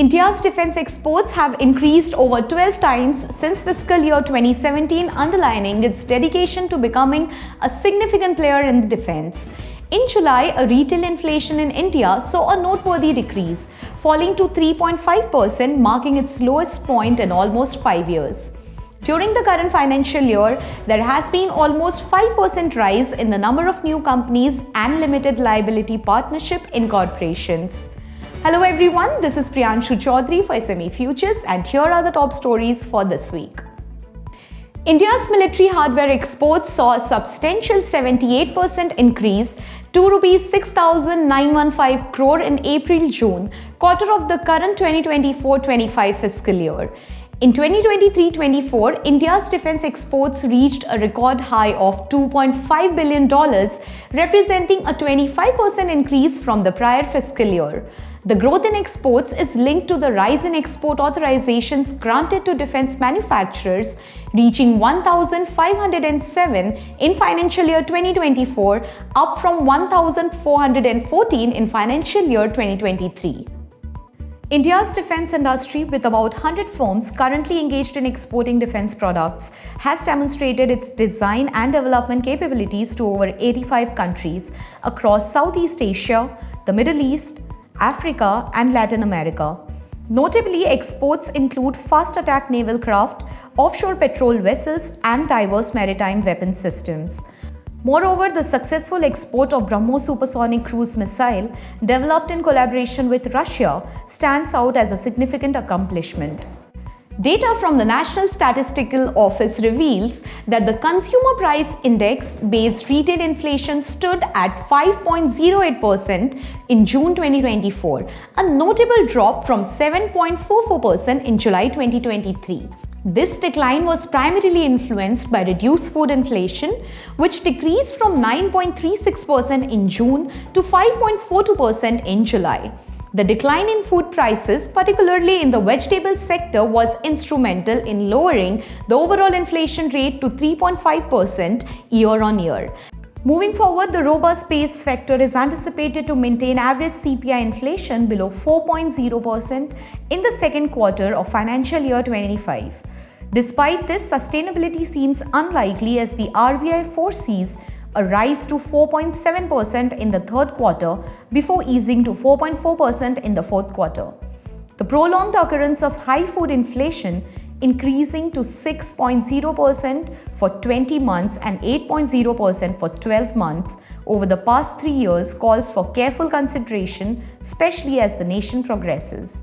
India's defense exports have increased over 12 times since fiscal year 2017, underlining its dedication to becoming a significant player in the defense. In July, a retail inflation in India saw a noteworthy decrease, falling to 3.5%, marking its lowest point in almost 5 years. During the current financial year, there has been almost 5% rise in the number of new companies and limited liability partnership incorporations. Hello everyone, this is Priyanshu Chaudhary for SME Futures, and here are the top stories for this week. India's military hardware exports saw a substantial 78% increase to Rs 6,915 crore in April-June quarter of the current 2024-25 fiscal year. In 2023-24, India's defense exports reached a record high of $2.5 billion, representing a 25% increase from the prior fiscal year. The growth in exports is linked to the rise in export authorizations granted to defense manufacturers, reaching 1,507 in financial year 2024, up from 1,414 in financial year 2023. India's defense industry, with about 100 firms currently engaged in exporting defense products, has demonstrated its design and development capabilities to over 85 countries across Southeast Asia, the Middle East, Africa, and Latin America. Notably, exports include fast attack naval craft, offshore patrol vessels, and diverse maritime weapons systems. Moreover, the successful export of BrahMos supersonic cruise missile, developed in collaboration with Russia, stands out as a significant accomplishment. Data from the National Statistical Office reveals that the Consumer Price Index-based retail inflation stood at 5.08% in June 2024, a notable drop from 7.44% in July 2023. This decline was primarily influenced by reduced food inflation, which decreased from 9.36% in June to 5.42% in July. The decline in food prices, particularly in the vegetable sector, was instrumental in lowering the overall inflation rate to 3.5% year-on-year. Moving forward, the robust base factor is anticipated to maintain average CPI inflation below 4.0% in the second quarter of financial year 25. Despite this, sustainability seems unlikely as the RBI foresees a rise to 4.7% in the third quarter before easing to 4.4% in the fourth quarter. The prolonged occurrence of high food inflation, increasing to 6.0% for 20 months and 8.0% for 12 months over the past 3 years, calls for careful consideration, especially as the nation progresses.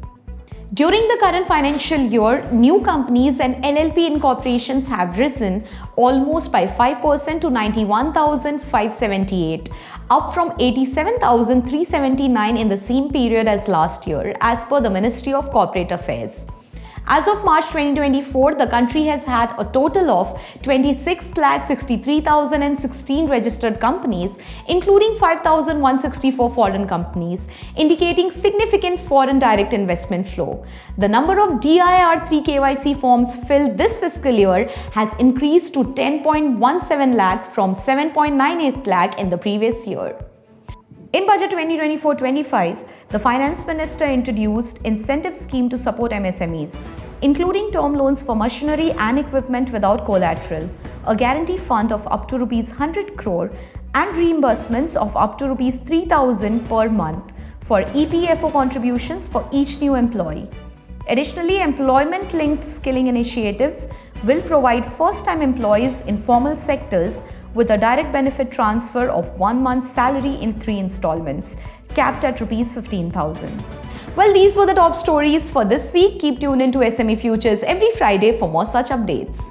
During the current financial year, new companies and LLP incorporations have risen almost by 5% to 91,578, up from 87,379 in the same period as last year, as per the Ministry of Corporate Affairs. As of March 2024, the country has had a total of 26,63,016 registered companies, including 5,164 foreign companies, indicating significant foreign direct investment flow. The number of DIR3 KYC forms filled this fiscal year has increased to 10.17 lakh from 7.98 lakh in the previous year. In Budget 2024-25, the Finance Minister introduced incentive scheme to support MSMEs, including term loans for machinery and equipment without collateral, a guarantee fund of up to Rs 100 crore, and reimbursements of up to Rs 3,000 per month for EPFO contributions for each new employee. Additionally, employment-linked skilling initiatives will provide first-time employees in formal sectors with a direct benefit transfer of 1 month's salary in 3 installments, capped at Rs 15,000. Well, these were the top stories for this week. Keep tuned into SME Futures every Friday for more such updates.